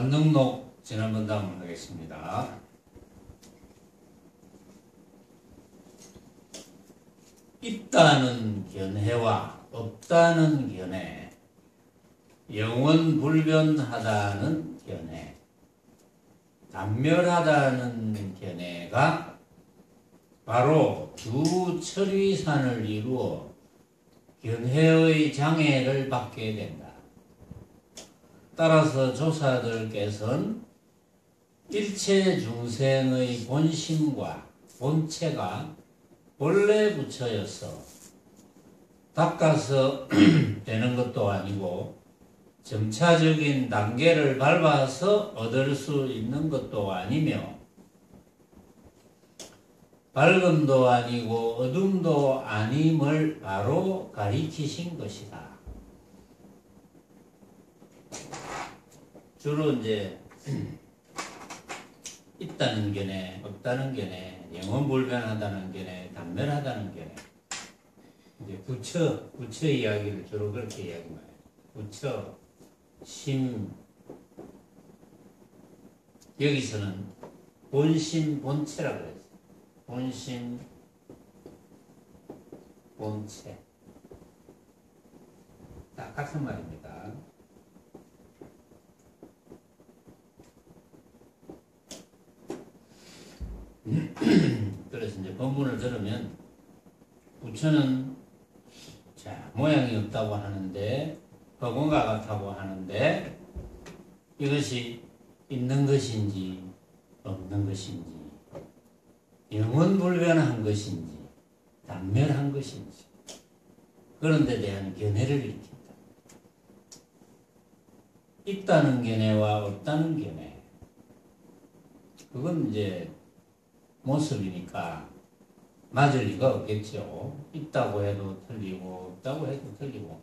관능록 진한문답 하겠습니다. 있다는 견해와 없다는 견해, 영원불변하다는 견해, 단멸하다는 견해가 바로 두 철위산을 이루어 견해의 장애를 받게 된다. 따라서 조사들께서는 일체 중생의 본심과 본체가 본래 부처여서 닦아서 되는 것도 아니고 점차적인 단계를 밟아서 얻을 수 있는 것도 아니며 밝음도 아니고 어둠도 아님을 바로 가리키신 것이다. 주로 이제 있다는 견해, 없다는 견해, 영원불변하다는 견해, 단멸하다는 견해. 이제 부처 이야기를 주로 그렇게 이야기해요. 부처, 심. 여기서는 본심, 본체라고 그랬어요. 본심, 본체. 다 같은 말입니다. 그래서 이제 본문을 들으면 부처는 자 모양이 없다고 하는데 허공과 같다고 하는데 이것이 있는 것인지 없는 것인지 영원불변한 것인지 단멸한 것인지 그런 데 대한 견해를 일으킨다. 있다는 견해와 없다는 견해, 그건 이제 모습이니까 맞을 리가 없겠죠. 있다고 해도 틀리고 없다고 해도 틀리고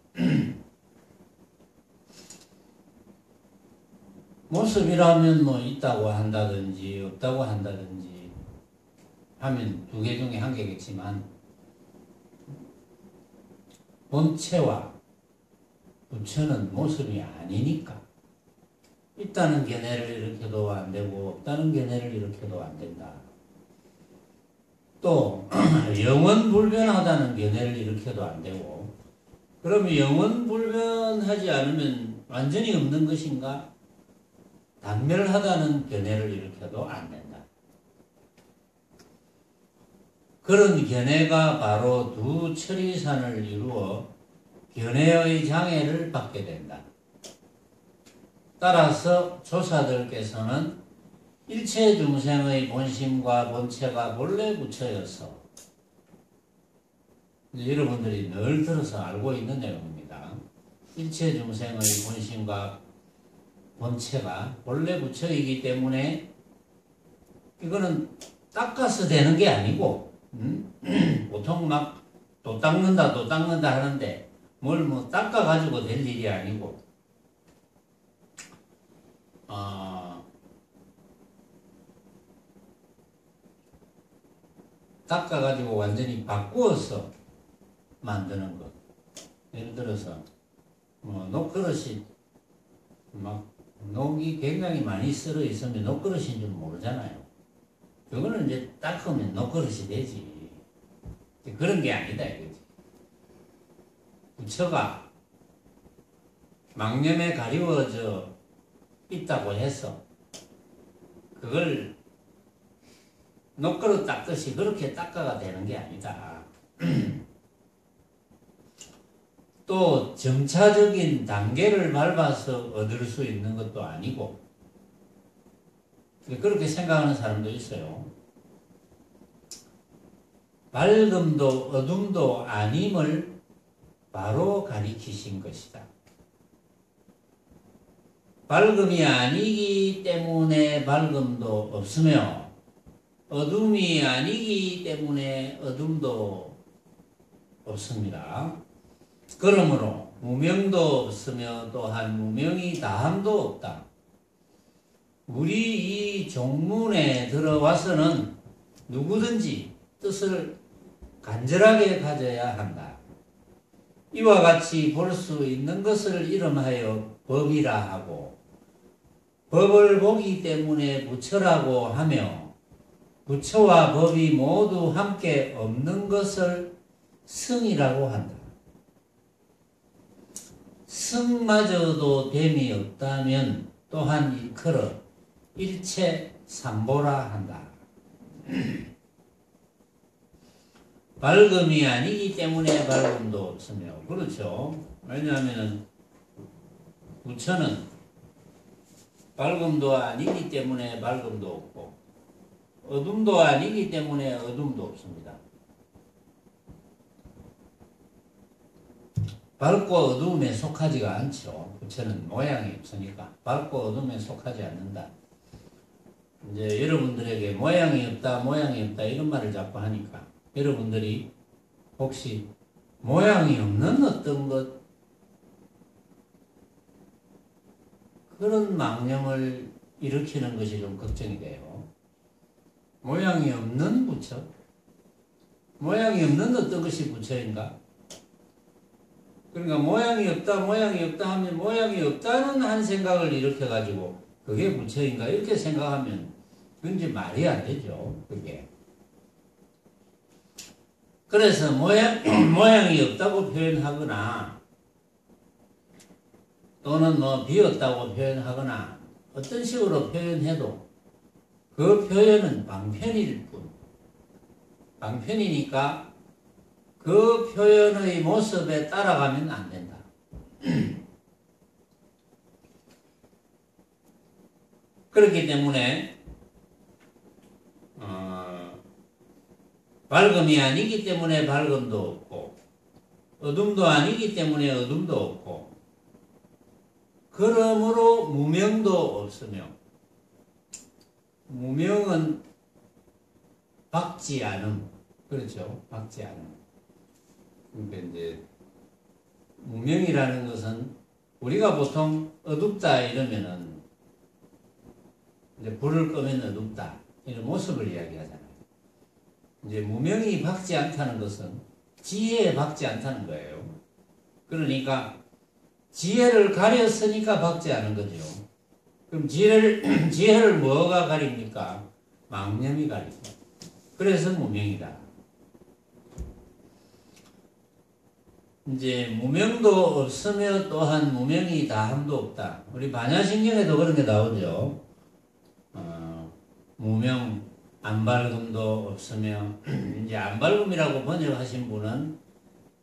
모습이라면 뭐 있다고 한다든지 없다고 한다든지 하면 두 개 중에 한 개겠지만 본체와 부처는 모습이 아니니까 있다는 견해를 일으켜도 안 되고 없다는 견해를 일으켜도 안 된다. 또 영원불변하다는 견해를 일으켜도 안 되고, 그러면 영원불변하지 않으면 완전히 없는 것인가? 단멸하다는 견해를 일으켜도 안 된다. 그런 견해가 바로 두 철위산을 이루어 견해의 장애를 받게 된다. 따라서 조사들께서는 일체 중생의 본심과 본체가 본래 부처여서, 여러분들이 늘 들어서 알고 있는 내용입니다. 일체 중생의 본심과 본체가 본래 부처이기 때문에 이거는 닦아서 되는 게 아니고 보통 막 또 닦는다 하는데 뭘 뭐 닦아가지고 될 일이 아니고 닦아가지고 완전히 바꾸어서 만드는 것. 예를 들어서 녹그릇이 막 녹이 굉장히 많이 썰어 있으면 녹그릇인 줄 모르잖아요. 그거는 이제 닦으면 녹그릇이 되지. 그런 게 아니다 이거지. 부처가 망념에 가리워져 있다고 해서 그걸 녹그릇 닦듯이 그렇게 닦아가 되는 게 아니다. 또 점차적인 단계를 밟아서 얻을 수 있는 것도 아니고, 그렇게 생각하는 사람도 있어요. 밝음도 어둠도 아님을 바로 가리키신 것이다. 밝음이 아니기 때문에 밝음도 없으며 어둠이 아니기 때문에 어둠도 없습니다. 그러므로 무명도 없으며 또한 무명이 다함도 없다. 우리 이 종문에 들어와서는 누구든지 뜻을 간절하게 가져야 한다. 이와 같이 볼 수 있는 것을 이름하여 법이라 하고 법을 보기 때문에 부처라고 하며 부처와 법이 모두 함께 없는 것을 승이라고 한다. 승마저도 됨이 없다면 또한 일컬어 일체 삼보라 한다. 밝음이 아니기 때문에 밝음도 없으며, 그렇죠. 왜냐하면 부처는 밝음도 아니기 때문에 밝음도 없고 어둠도 아니기 때문에 어둠도 없습니다. 밝고 어두움에 속하지가 않죠. 부처는 모양이 없으니까 밝고 어둠에 속하지 않는다. 이제 여러분들에게 모양이 없다 이런 말을 자꾸 하니까 여러분들이 혹시 모양이 없는 어떤 것 그런 망념을 일으키는 것이 좀 걱정이 돼요. 모양이 없는 부처? 모양이 없는 어떤 것이 부처인가? 그러니까 모양이 없다 하면 모양이 없다는 한 생각을 일으켜가지고 그게 부처인가 이렇게 생각하면 그건 이제 말이 안 되죠. 그게. 그래서 모양이 없다고 표현하거나 또는 뭐 비었다고 표현하거나 어떤 식으로 표현해도 그 표현은 방편일 뿐. 방편이니까 그 표현의 모습에 따라가면 안 된다. 그렇기 때문에 밝음이 아니기 때문에 밝음도 없고 어둠도 아니기 때문에 어둠도 없고 그러므로 무명도 없으며 무명은 박지 않음. 그렇죠. 박지 않음. 그러니까 이제 무명이라는 것은 우리가 보통 어둡다 이러면은 이제 불을 끄면 어둡다 이런 모습을 이야기하잖아요. 이제 무명이 박지 않다는 것은 지혜에 박지 않다는 거예요. 그러니까 지혜를 가렸으니까 박지 않은 거죠. 그럼 지혜를 뭐가 가립니까? 망념이 가립니다. 그래서 무명이다. 이제 무명도 없으며 또한 무명이 다함도 없다. 우리 반야신경에도 그런 게 나오죠. 무명 안밝음도 없으며 이제 안밝음이라고 번역하신 분은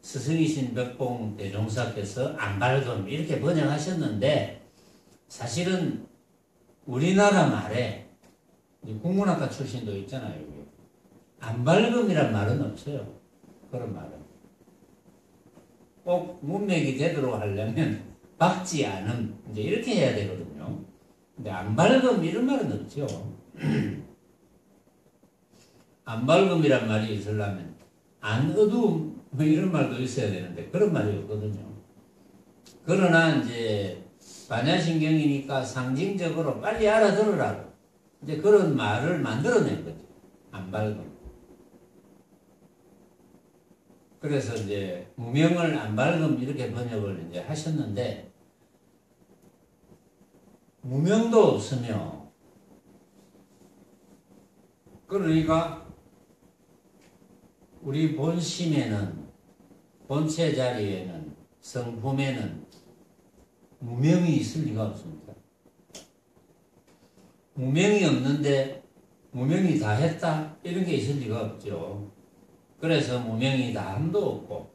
스승이신 벽봉 대종사께서 안밝음 이렇게 번역하셨는데 사실은 우리나라 말에 국문학과 출신도 있잖아요. 안밝음이란 말은 없어요. 그런 말은. 꼭 문맥이 되도록 하려면 박지 않음 이제 이렇게 해야 되거든요. 근데 안밝음 이런 말은 없죠. 안밝음이란 말이 있으려면 안어두움 뭐 이런 말도 있어야 되는데 그런 말이 없거든요. 그러나 이제 반야신경이니까 상징적으로 빨리 알아들으라고 이제 그런 말을 만들어낸 거죠. 안밝음. 그래서 이제 무명을 안밝음 이렇게 번역을 이제 하셨는데 무명도 없으며 그러니까 우리 본심에는 본체 자리에는 성품에는 무명이 있을 리가 없습니다. 무명이 없는데 무명이 다 했다 이런 게 있을 리가 없죠. 그래서 무명이 다함도 없고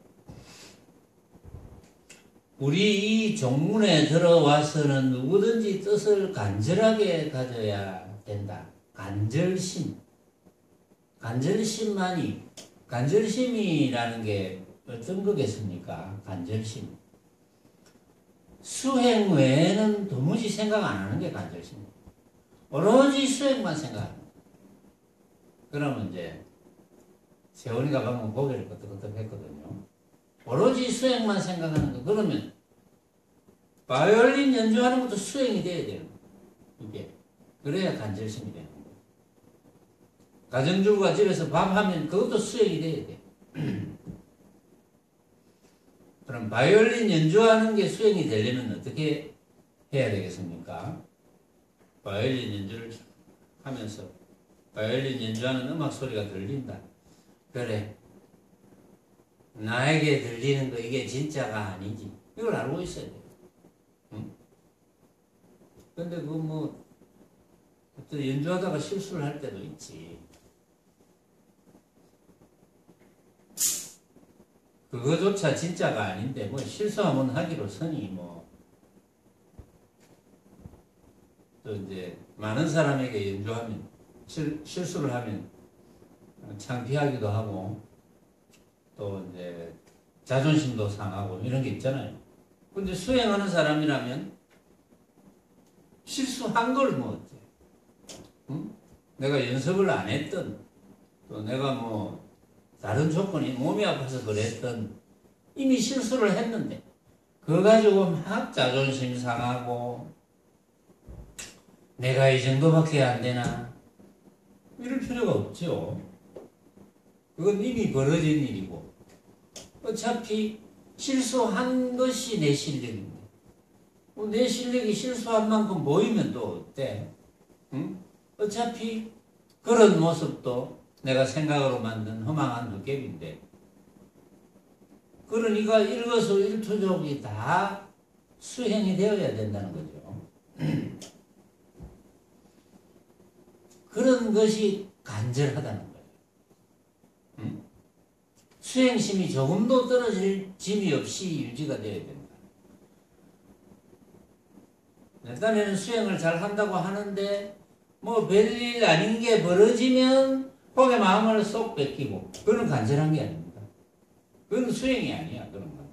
우리 이 종문에 들어와서는 누구든지 뜻을 간절하게 가져야 된다. 간절심. 간절심이라는 게 어떤 거겠습니까? 간절심. 수행 외에는 도무지 생각 안 하는 게 간절심입니다. 오로지 수행만 생각합니다. 그러면 이제 세원이가 방금 고개를 끄덕끄덕 했거든요. 오로지 수행만 생각하는 거. 그러면 바이올린 연주하는 것도 수행이 돼야 돼요. 이게. 그래야 간절심이 되는 거예요. 가정주부가 집에서 밥하면 그것도 수행이 돼야 돼. 그럼 바이올린 연주하는 게 수행이 되려면 어떻게 해야 되겠습니까? 바이올린 연주를 하면서 바이올린 연주하는 음악 소리가 들린다. 그래, 나에게 들리는 거 이게 진짜가 아니지. 이걸 알고 있어야 돼. 응? 근데 그 뭐 또 연주하다가 실수를 할 때도 있지. 그거조차 진짜가 아닌데 뭐 실수하면 하기로 서니 뭐 또 이제 많은 사람에게 연주하면 실수를 하면 창피하기도 하고 또 이제 자존심도 상하고 이런 게 있잖아요. 근데 수행하는 사람이라면 실수한 걸 뭐 어때? 응? 내가 연습을 안 했던 또 내가 뭐 다른 조건이 몸이 아파서 그랬던 이미 실수를 했는데 그거 가지고 막 자존심 상하고 내가 이 정도밖에 안 되나 이럴 필요가 없죠. 그건 이미 벌어진 일이고 어차피 실수한 것이 내 실력인데 내 실력이 실수한 만큼 보이면 또 어때? 응? 어차피 그런 모습도 내가 생각으로 만든 허망한 헛개비인데 그러니까 일거수일투족이 다 수행이 되어야 된다는 거죠. 그런 것이 간절하다는 거예요. 응? 수행심이 조금도 떨어질 짐이 없이 유지가 되어야 된다. 내 딴에는 수행을 잘 한다고 하는데 뭐 별일 아닌 게 벌어지면 혹의 마음을 쏙 뺏기고 그건 간절한 게 아닙니다. 그건 수행이 아니야. 그런 건.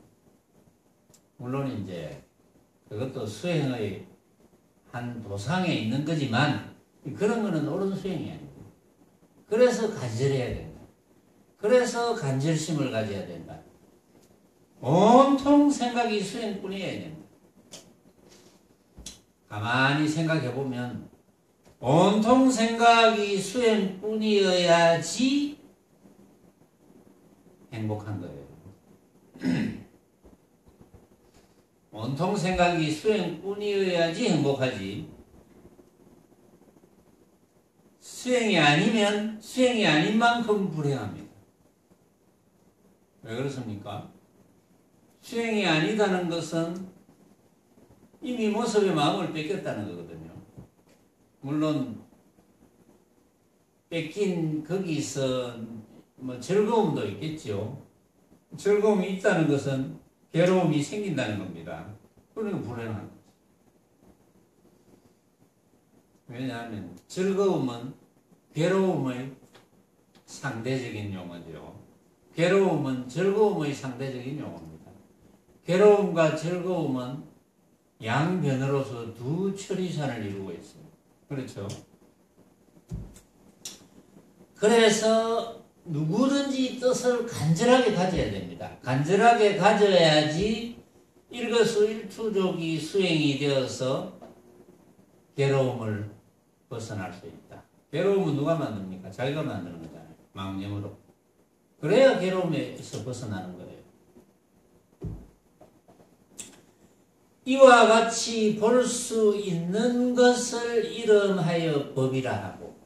물론 이제 그것도 수행의 한 도상에 있는 거지만 그런 거는 옳은 수행이 아니고 그래서 간절해야 된다. 그래서 간절심을 가져야 된다. 온통 생각이 수행뿐이어야 된다. 가만히 생각해보면 온통 생각이 수행뿐이어야지 행복한 거예요. 온통 생각이 수행뿐이어야지 행복하지. 수행이 아니면 수행이 아닌 만큼 불행합니다. 왜 그렇습니까? 수행이 아니다는 것은 이미 모습의 마음을 뺏겼다는 거거든요. 물론 뺏긴 거기서 뭐 즐거움도 있겠죠. 즐거움이 있다는 것은 괴로움이 생긴다는 겁니다. 그러니까 불행한 거죠. 왜냐하면 즐거움은 괴로움의 상대적인 용어죠. 괴로움은 즐거움의 상대적인 용어입니다. 괴로움과 즐거움은 양변으로서 두 처리선을 이루고 있어요. 그렇죠? 그래서 누구든지 뜻을 간절하게 가져야 됩니다. 간절하게 가져야지 일거수일투족이 수행이 되어서 괴로움을 벗어날 수 있다. 괴로움은 누가 만듭니까? 자기가 만드는 거잖아요. 망념으로. 그래야 괴로움에서 벗어나는 거예요. 이와 같이 볼 수 있는 것을 이름하여 법이라 하고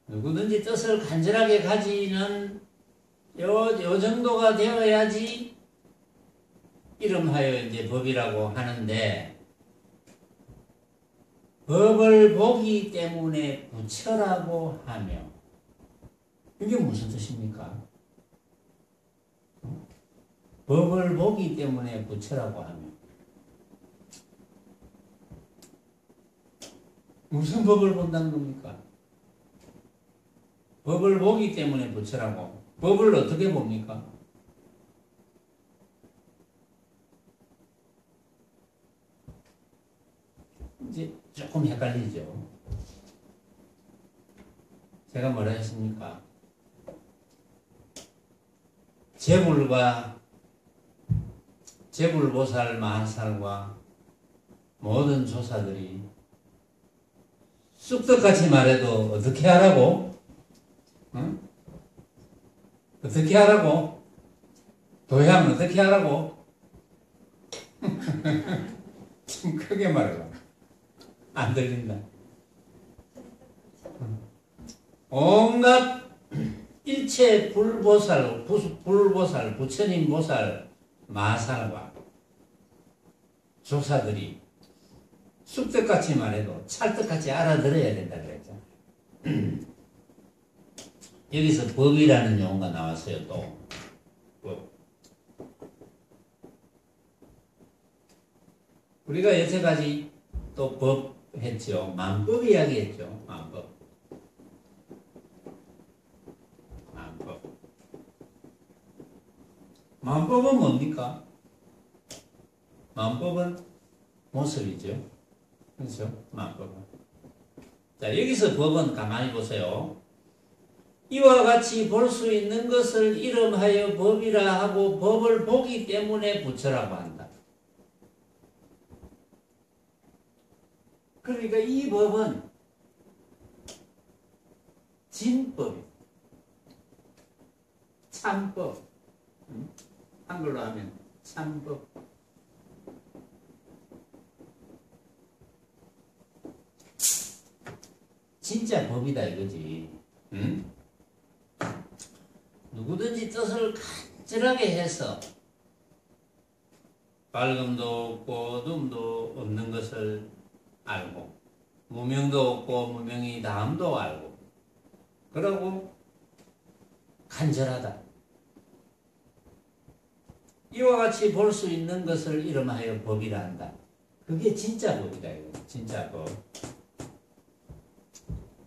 누구든지 뜻을 간절하게 가지는 요 정도가 되어야지 이름하여 이제 법이라고 하는데 법을 보기 때문에 부처라고 하며 이게 무슨 뜻입니까? 법을 보기 때문에 부처라고 하며 무슨 법을 본다는 겁니까? 법을 보기 때문에 부처라고. 법을 어떻게 봅니까? 이제 조금 헷갈리죠. 제가 뭐라 했습니까? 제불보살 마하살과 모든 조사들이 쑥떡같이 말해도 어떻게 하라고? 응? 어떻게 하라고? 도양 어떻게 하라고? 좀 크게 말해봐. 안 들린다. 온갖 일체 불보살, 불보살, 부처님 보살, 마살과 조사들이 쑥떡같이 말해도 찰떡같이 알아들어야 된다 그랬죠. 여기서 법이라는 용어가 나왔어요. 또 법. 우리가 여태까지 또 법 했죠. 만법 이야기했죠. 만법. 만법은 뭡니까? 만법은 모습이죠. 그렇죠? 만법은. 자, 여기서 법은 가만히 보세요. 이와 같이 볼 수 있는 것을 이름하여 법이라 하고 법을 보기 때문에 부처라고 한다. 그러니까 이 법은 진법이에요. 참법. 한글로 하면 참법. 진짜 법이다 이거지. 응? 누구든지 뜻을 간절하게 해서 밝음도 없고 어둠도 없는 것을 알고 무명도 없고 무명이 다음도 알고 그러고 간절하다. 이와 같이 볼 수 있는 것을 이름하여 법이라 한다. 그게 진짜 법이다 이거. 진짜 법.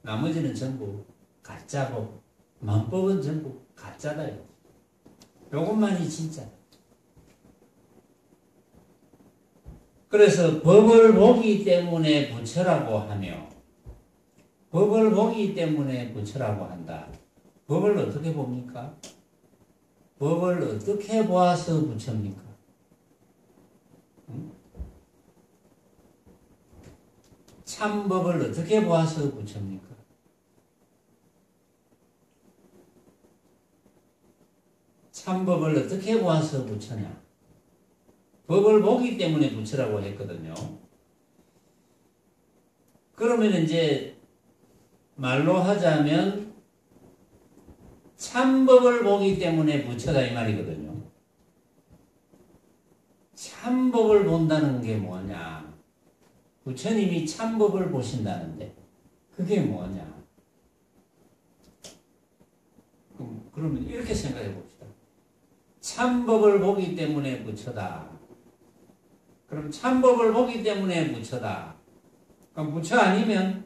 나머지는 전부 가짜고 만법은 전부 가짜다 이거. 요것만이 진짜. 그래서 법을 보기 때문에 부처라고 하며 법을 보기 때문에 부처라고 한다. 법을 어떻게 봅니까? 법을 어떻게 보아서 부처입니까? 응? 참법을 어떻게 보아서 부처입니까? 참법을 어떻게 보아서 부처냐? 법을 보기 때문에 부처라고 했거든요. 그러면 이제 말로 하자면 참법을 보기 때문에 부처다 이 말이거든요. 참법을 본다는 게 뭐냐? 부처님이 참법을 보신다는데 그게 뭐냐? 그러면 이렇게 생각해 봅시다. 참법을 보기 때문에 부처다. 그럼 참법을 보기 때문에 부처다. 그럼 부처 아니면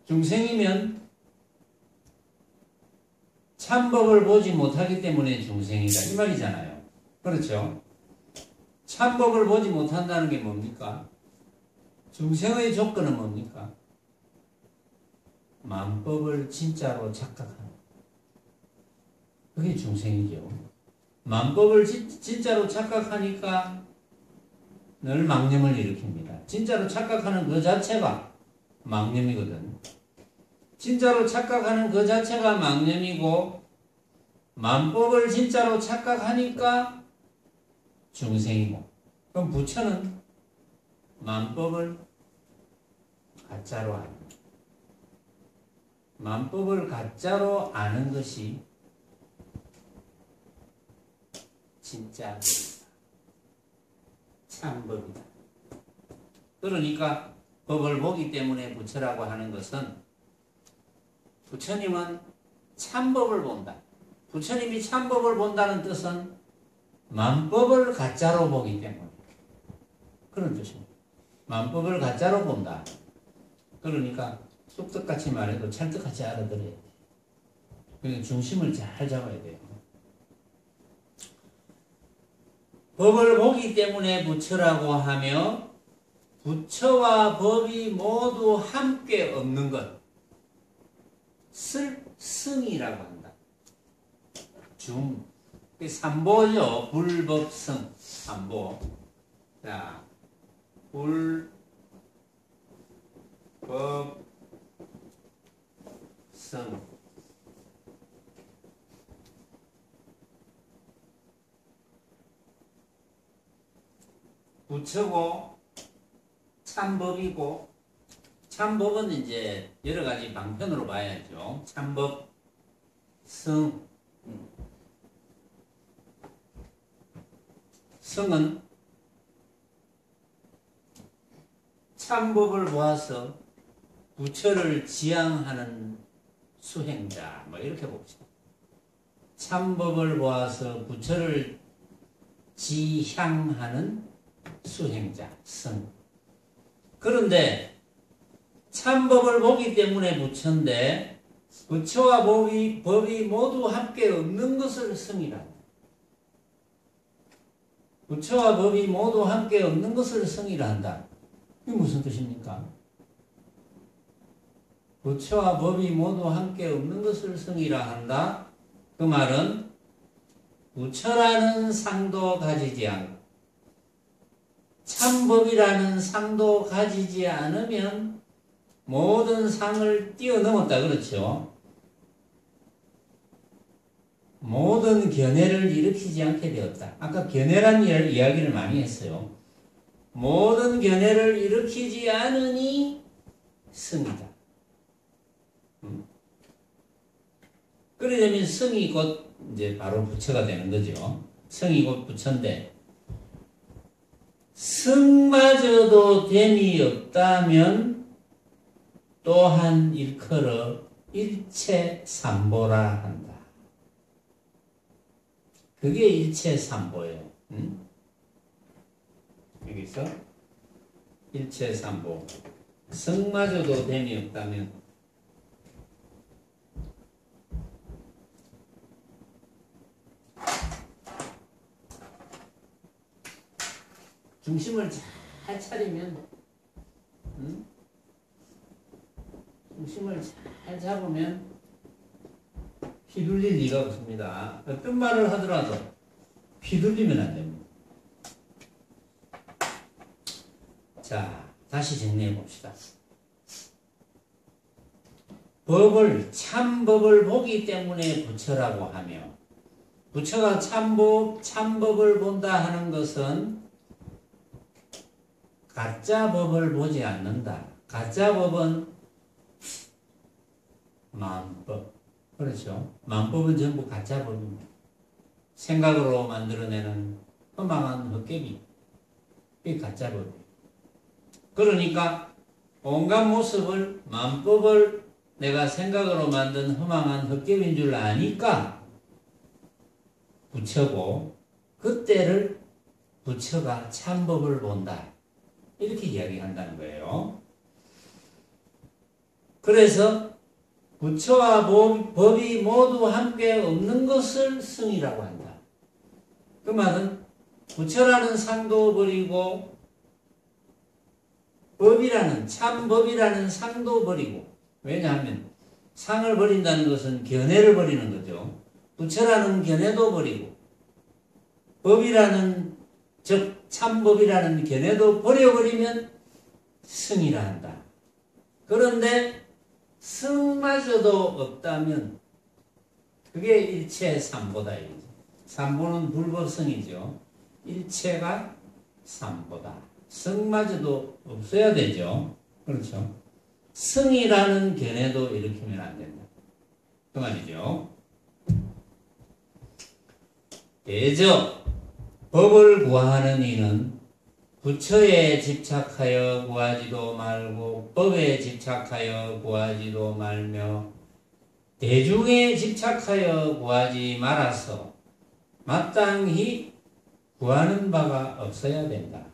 중생이면 참법을 보지 못하기 때문에 중생이다 이 말이잖아요. 그렇죠? 참법을 보지 못한다는 게 뭡니까? 중생의 조건은 뭡니까? 만법을 진짜로 착각하는. 그게 중생이죠. 만법을 진짜로 착각하니까 늘 망념을 일으킵니다. 진짜로 착각하는 그 자체가 망념이거든. 진짜로 착각하는 그 자체가 망념이고 만법을 진짜로 착각하니까 중생이고 그럼 부처는 만법을 가짜로 아는 만법을 가짜로 아는 것이 진짜 법이다. 참법이다. 그러니까 법을 보기 때문에 부처라고 하는 것은 부처님은 참법을 본다. 부처님이 참법을 본다는 뜻은 만법을 가짜로 보기 때문에 그런 뜻입니다. 만법을 가짜로 본다. 그러니까 쑥떡같이 말해도 찰떡같이 알아들어야 돼. 그러니까 중심을 잘 잡아야 돼요. 법을 보기 때문에 부처라고 하며 부처와 법이 모두 함께 없는 것 승이라고 한다. 중 삼보죠. 불법승 삼보. 자, 불법승 부처고 참법이고, 참법은 이제 여러 가지 방편으로 봐야죠. 참법, 성. 성은 참법을 보아서 부처를 지향하는 수행자, 뭐 이렇게 봅시다. 참법을 보아서 부처를 지향하는 수행자, 성. 그런데 참법을 보기 때문에 부처인데 부처와 법이 모두 함께 없는 것을 성이라. 부처와 법이 모두 함께 없는 것을 성이라 한다. 이게 무슨 뜻입니까? 부처와 법이 모두 함께 없는 것을 성이라 한다. 그 말은 부처라는 상도 가지지 않고 참법이라는 상도 가지지 않으면 모든 상을 뛰어넘었다. 그렇죠? 모든 견해를 일으키지 않게 되었다. 아까 견해란 이야기를 많이 했어요. 모든 견해를 일으키지 않으니 성이다. 그러려면 성이 곧 이제 바로 부처가 되는 거죠. 성이 곧 부처인데 성마저도 됨이 없다면 또한 일컬어 일체삼보라 한다. 그게 일체삼보예요. 여기서 일체삼보. 성마저도 됨이 없다면 중심을 잘 차리면, 중심을 잘 잡으면 휘둘릴 리가 없습니다. 어떤 말을 하더라도 휘둘리면 안 됩니다. 자, 다시 정리해 봅시다. 참법을 보기 때문에 부처라고 하며, 부처가 참법을 본다 하는 것은 가짜 법을 보지 않는다. 가짜 법은 마음법. 그렇죠? 마음법은 전부 가짜 법입니다. 생각으로 만들어내는 허망한 헛개비. 이게 가짜 법이에요. 그러니까 온갖 모습을, 마음법을 내가 생각으로 만든 허망한 헛개비인 줄 아니까 부처고, 그때를 부처가 참법을 본다. 이렇게 이야기한다는 거예요. 그래서 부처와 법이 모두 함께 없는 것을 성이라고 한다. 그 말은 부처라는 상도 버리고 참법이라는 상도 버리고, 왜냐하면 상을 버린다는 것은 견해를 버리는 거죠. 부처라는 견해도 버리고 법이라는, 즉 참법이라는 견해도 버려버리면 성이라 한다. 그런데 성마저도 없다면 그게 일체삼보다. 삼보는 불법성이죠. 일체가 삼보다. 성마저도 없어야 되죠. 그렇죠? 성이라는 견해도 일으키면 안 된다. 그 말이죠. 대저 법을 구하는 이는 부처에 집착하여 구하지도 말고 법에 집착하여 구하지도 말며 대중에 집착하여 구하지 말아서 마땅히 구하는 바가 없어야 된다.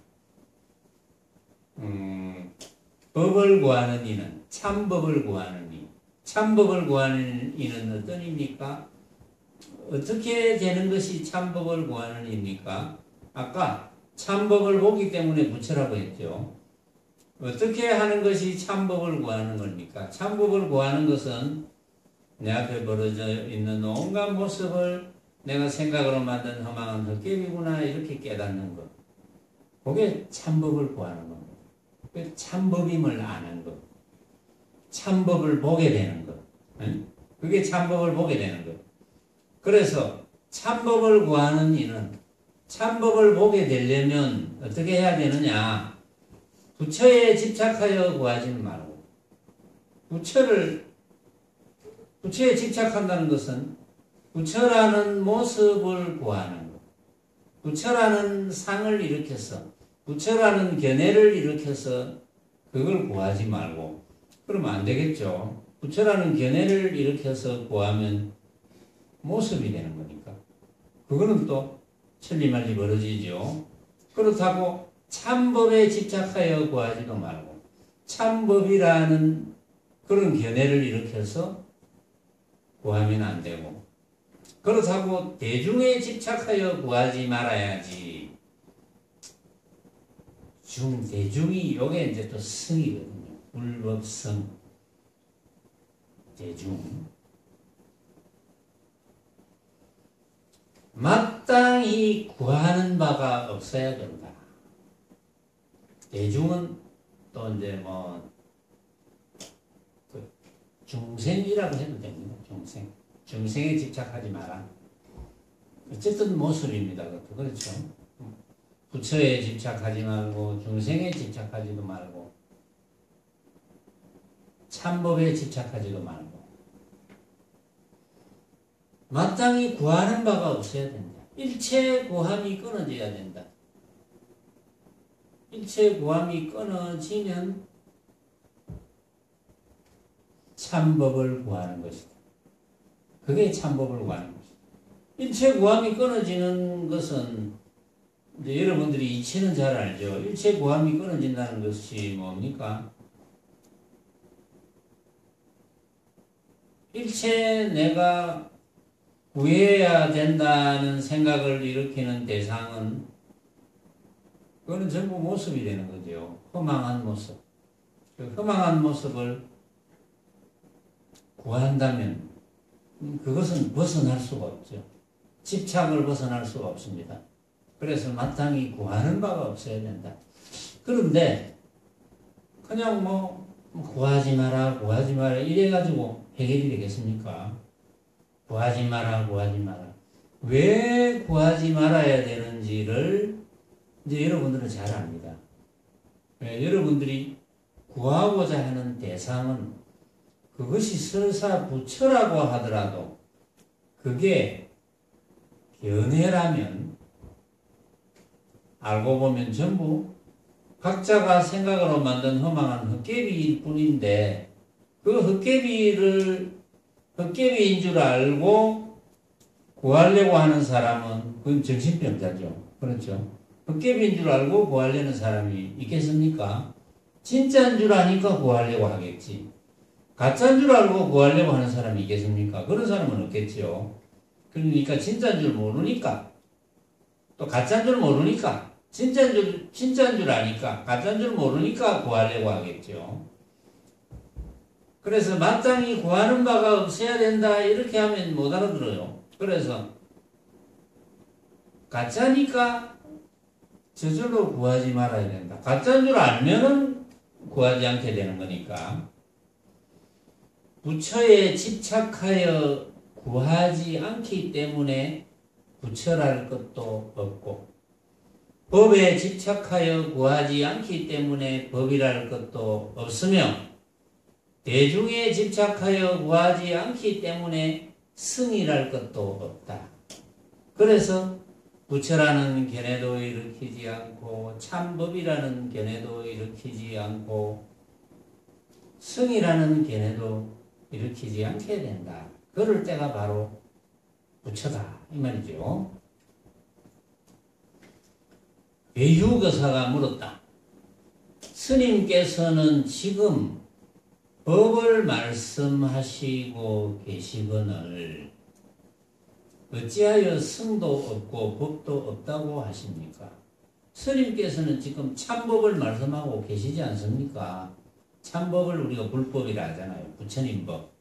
법을 구하는 이는, 참법을 구하는 이. 참법을 구하는 이는 어떤 입니까? 어떻게 되는 것이 참법을 구하는 입니까? 아까 참법을 보기 때문에 부처라고 했죠. 어떻게 하는 것이 참법을 구하는 겁니까? 참법을 구하는 것은 내 앞에 벌어져 있는 온갖 모습을 내가 생각으로 만든 허망한 헛개비구나 이렇게 깨닫는 것. 그게 참법을 구하는 겁니다. 참법임을 아는 것. 참법을 보게 되는 것. 그게 참법을 보게 되는 것. 그래서 참법을 구하는 이는 참법을 보게 되려면 어떻게 해야 되느냐? 부처에 집착하여 구하지는 말고, 부처에 집착한다는 것은 부처라는 모습을 구하는 것, 부처라는 상을 일으켜서, 부처라는 견해를 일으켜서 그걸 구하지 말고, 그러면 안 되겠죠. 부처라는 견해를 일으켜서 구하면 모습이 되는 거니까. 그거는 또 천리말리 벌어지죠. 그렇다고 참법에 집착하여 구하지도 말고, 참법이라는 그런 견해를 일으켜서 구하면 안 되고, 그렇다고 대중에 집착하여 구하지 말아야지. 대중이 요게 이제 또 성이거든요. 불법성, 대중. 마땅히 구하는 바가 없어야 된다. 대중은 또 이제 중생이라고 해도 됩니다. 중생에 집착하지 마라. 어쨌든 모습입니다. 그렇죠? 부처에 집착하지 말고, 중생에 집착하지도 말고, 참법에 집착하지도 말고, 마땅히 구하는 바가 없어야 된다. 일체 구함이 끊어져야 된다. 일체 구함이 끊어지면 참법을 구하는 것이다. 그게 참법을 구하는 것이다. 일체 구함이 끊어지는 것은 이제 여러분들이 이치는 잘 알죠. 일체 구함이 끊어진다는 것이 뭡니까? 일체 내가 구해야 된다는 생각을 일으키는 대상은 그거는 전부 모습이 되는 거죠. 허망한 모습. 그 허망한 모습을 구한다면 그것은 벗어날 수가 없죠. 집착을 벗어날 수가 없습니다. 그래서 마땅히 구하는 바가 없어야 된다. 그런데 그냥 구하지 마라 이래가지고 해결이 되겠습니까? 구하지 마라. 왜 구하지 말아야 되는지를 이제 여러분들은 잘 압니다. 여러분들이 구하고자 하는 대상은 그것이 설사 부처라고 하더라도 그게 견해라면 알고 보면 전부 각자가 생각으로 만든 허망한 헛개비일 뿐인데, 그 헛개비인 줄 알고 구하려고 하는 사람은 그건 정신병자죠. 그렇죠? 헛개비인 줄 알고 구하려는 사람이 있겠습니까? 진짜인 줄 아니까 구하려고 하겠지. 가짜인 줄 알고 구하려고 하는 사람이 있겠습니까? 그런 사람은 없겠죠. 그러니까 진짜인 줄 모르니까, 또 가짜인 줄 모르니까, 진짜인 줄 아니까, 가짜인 줄 모르니까 구하려고 하겠죠. 그래서 마땅히 구하는 바가 없어야 된다 이렇게 하면 못 알아들어요. 그래서 가짜니까 저절로 구하지 말아야 된다. 가짜인 줄 알면은 구하지 않게 되는 거니까. 부처에 집착하여 구하지 않기 때문에 부처랄 것도 없고, 법에 집착하여 구하지 않기 때문에 법이랄 것도 없으며, 대중에 집착하여 구하지 않기 때문에 승이랄 것도 없다. 그래서 부처라는 견해도 일으키지 않고, 참법이라는 견해도 일으키지 않고, 승이라는 견해도 일으키지 않게 된다. 그럴 때가 바로 부처다 이 말이죠. 배휴거사가 물었다. 스님께서는 지금 법을 말씀하시고 계시거늘 어찌하여 승도 없고 법도 없다고 하십니까? 스님께서는 지금 참법을 말씀하고 계시지 않습니까? 참법을 우리가 불법이라 하잖아요. 부처님법.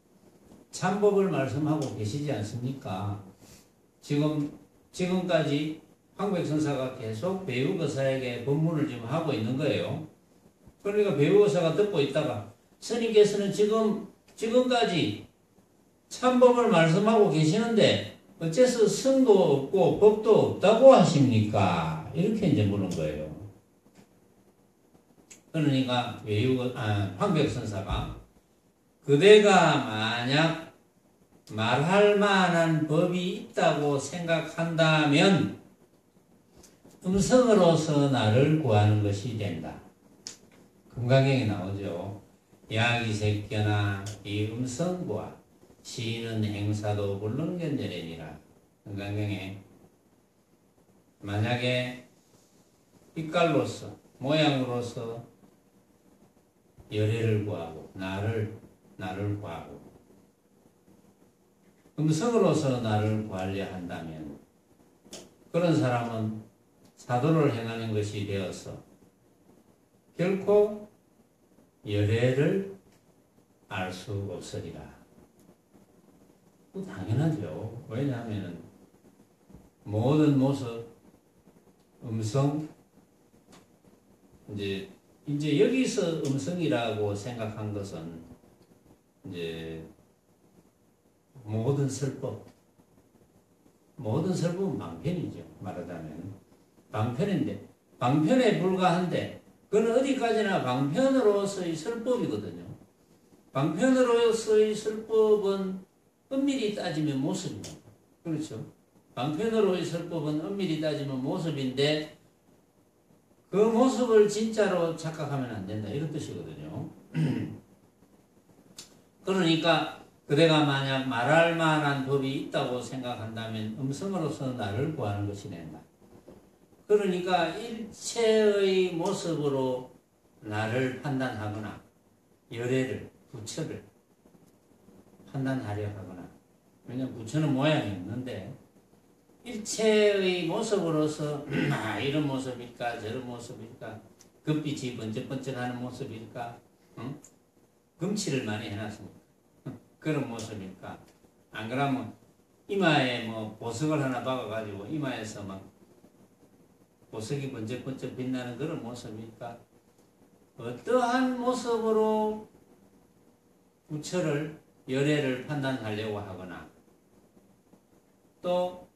참법을 말씀하고 계시지 않습니까? 지금까지 황백선사가 계속 배우거사에게 법문을 지금 하고 있는 거예요. 그러니까 배우거사가 듣고 있다가 스님께서는 지금까지 참법을 말씀하고 계시는데 어째서 성도 없고 법도 없다고 하십니까? 이렇게 이제 물은 거예요. 그러니까 황백선사가 그대가 만약 말할 만한 법이 있다고 생각한다면 음성으로서 나를 구하는 것이 된다. 금강경에 나오죠. 야기새끼나 이 음성과 시인은 행사도 불능견전이니라. 금강경에 만약에 빛깔로서 모양으로서 열애를 구하고 나를 구하고 음성으로서 나를 구하려 한다면 그런 사람은 사도를 행하는 것이 되어서 결코 열애를 알 수 없으리라. 당연하죠. 왜냐하면 모든 모습, 음성, 이제 여기서 음성이라고 생각한 것은 이제 모든 설법은 방편이죠. 말하자면 방편인데 방편에 불과한데 그건 어디까지나 방편으로서의 설법이거든요. 방편으로서의 설법은 엄밀히 따지면 모습입니다. 그렇죠? 방편으로의 설법은 엄밀히 따지면 모습인데 그 모습을 진짜로 착각하면 안 된다. 이런 뜻이거든요. 그러니까 그대가 만약 말할 만한 법이 있다고 생각한다면 음성으로서 나를 구하는 것이 된다. 그러니까 일체의 모습으로 나를 판단하거나 열애를, 부처를 판단하려 하거나 왜냐하면 부처는 모양이 없는데 일체의 모습으로서 이런 모습일까 저런 모습일까 금빛이 번쩍번쩍하는 모습일까 금치를 많이 해놨습니다. 그런 모습일까 안 그러면 이마에 뭐 보석을 하나 박아가지고 이마에서 막 보석이 번쩍번쩍 빛나는 그런 모습일까 어떠한 모습으로 부처를 열애를 판단하려고 하거나 또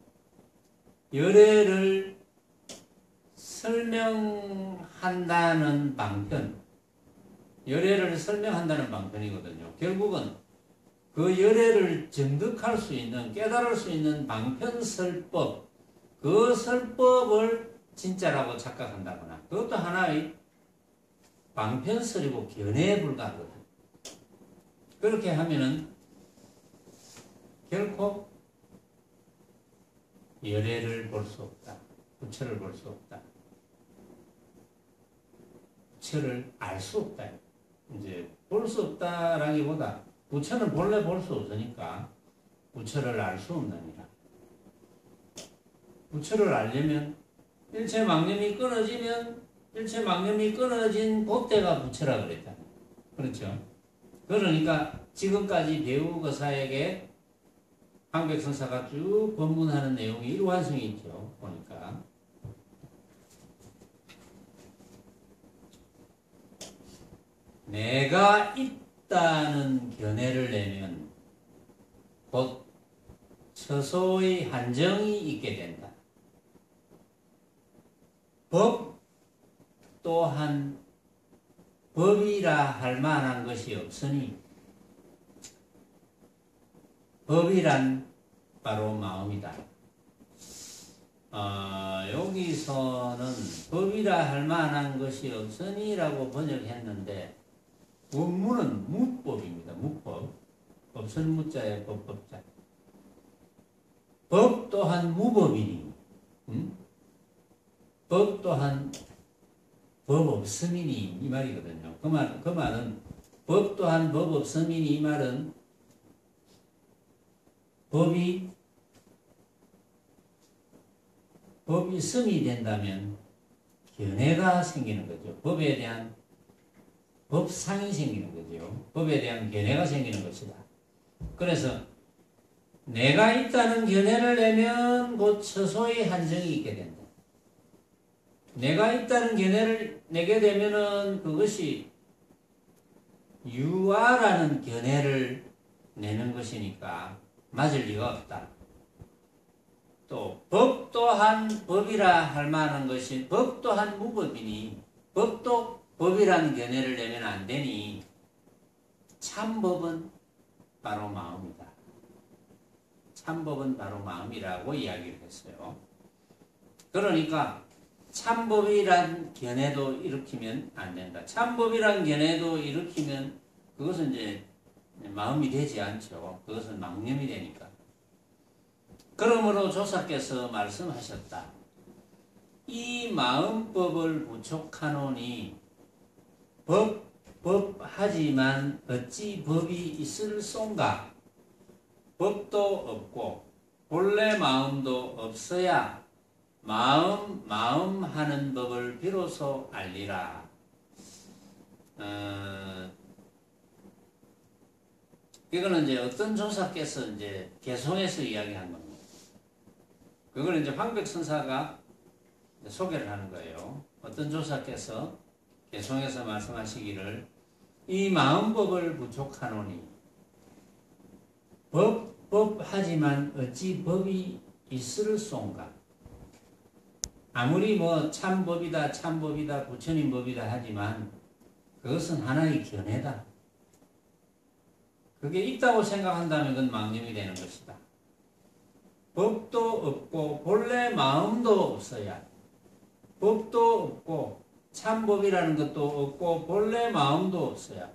열애를 설명한다는 방편, 열애를 설명한다는 방편이거든요. 결국은 그 열애를 정득할 수 있는, 깨달을 수 있는 방편설법, 그 설법을 진짜라고 착각한다거나 그것도 하나의 방편설이고 견해에 불과하거든. 그렇게 하면은 결코 열애를 볼 수 없다. 부처를 볼 수 없다. 부처를 알 수 없다. 이제 볼 수 없다라기보다 부처는 본래 볼 수 없으니까 부처를 알 수 없느니라. 부처를 알려면 일체망념이 끊어지면 일체망념이 끊어진 법대가 부처라 그랬다. 그렇죠? 그러니까 지금까지 배우거사에게 황백선사가 쭉 법문하는 내용이 일관성이 있죠. 보니까 내가 있다는 견해를 내면 곧 처소의 한정이 있게 된다. 법 또한 법이라 할 만한 것이 없으니 법이란 바로 마음이다. 여기서는 법이라 할 만한 것이 없으니라고 번역했는데 원문은 무법입니다. 무법. 없은 무자에 법법자. 법 또한 무법이니 법 또한 법 없음이니 이 말이거든요. 그 말은 법 또한 법 없음이니 이 말은 법이 있음이 된다면 견해가 생기는 거죠. 법에 대한 법상이 생기는 거죠. 법에 대한 견해가 생기는 것이다. 그래서 내가 있다는 견해를 내면 곧 처소의 한정이 있게 된다. 내가 있다는 견해를 내게 되면은 그것이 유아라는 견해를 내는 것이니까 맞을 리가 없다. 또 법 또한 법이라 할 만한 것이 법 또한 무법이니 법도 법이라는 견해를 내면 안 되니 참법은 바로 마음이다. 참법은 바로 마음이라고 이야기를 했어요. 그러니까 참법이란 견해도 일으키면 안 된다. 참법이란 견해도 일으키면 그것은 이제 마음이 되지 않죠. 그것은 망념이 되니까. 그러므로 조사께서 말씀하셨다. 이 마음법을 부촉하노니 법하지만 어찌 법이 있을 쏜가? 법도 없고 본래 마음도 없어야 마음 하는 법을 비로소 알리라. 이거는 이제 어떤 조사께서 이제 개송해서 이야기한 겁니다. 그걸 이제 황백선사가 소개를 하는 거예요. 어떤 조사께서 개송해서 말씀하시기를 이 마음법을 부족하노니 법하지만 어찌 법이 있을 쏜가? 아무리 뭐 참법이다 부처님 법이다 하지만 그것은 하나의 견해다. 그게 있다고 생각한다면 그건 망념이 되는 것이다. 법도 없고 본래 마음도 없어야 법도 없고 참법이라는 것도 없고 본래 마음도 없어야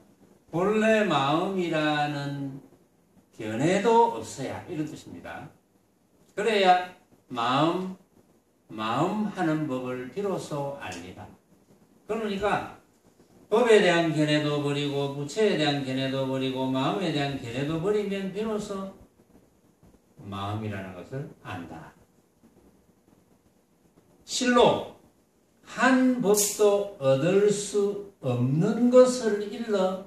본래 마음이라는 견해도 없어야 이런 뜻입니다. 그래야 마음 하는 법을 비로소 알리라. 그러니까 법에 대한 견해도 버리고 부처에 대한 견해도 버리고 마음에 대한 견해도 버리면 비로소 마음이라는 것을 안다. 실로 한 법도 얻을 수 없는 것을 일러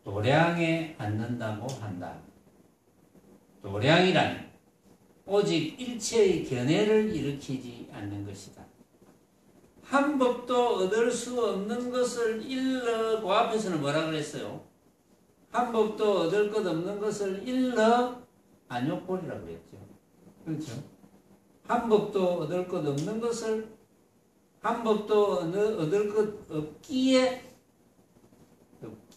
도량에 앉는다고 한다. 도량이란 오직 일체의 견해를 일으키지 않는 것이다. 한 법도 얻을 수 없는 것을 일러, 그 앞에서는 뭐라 그랬어요? 한 법도 얻을 것 없는 것을 일러 안욕골이라고 그랬죠. 그렇죠? 한 법도 얻을 것 없는 것을 한 법도 얻을 것 없기에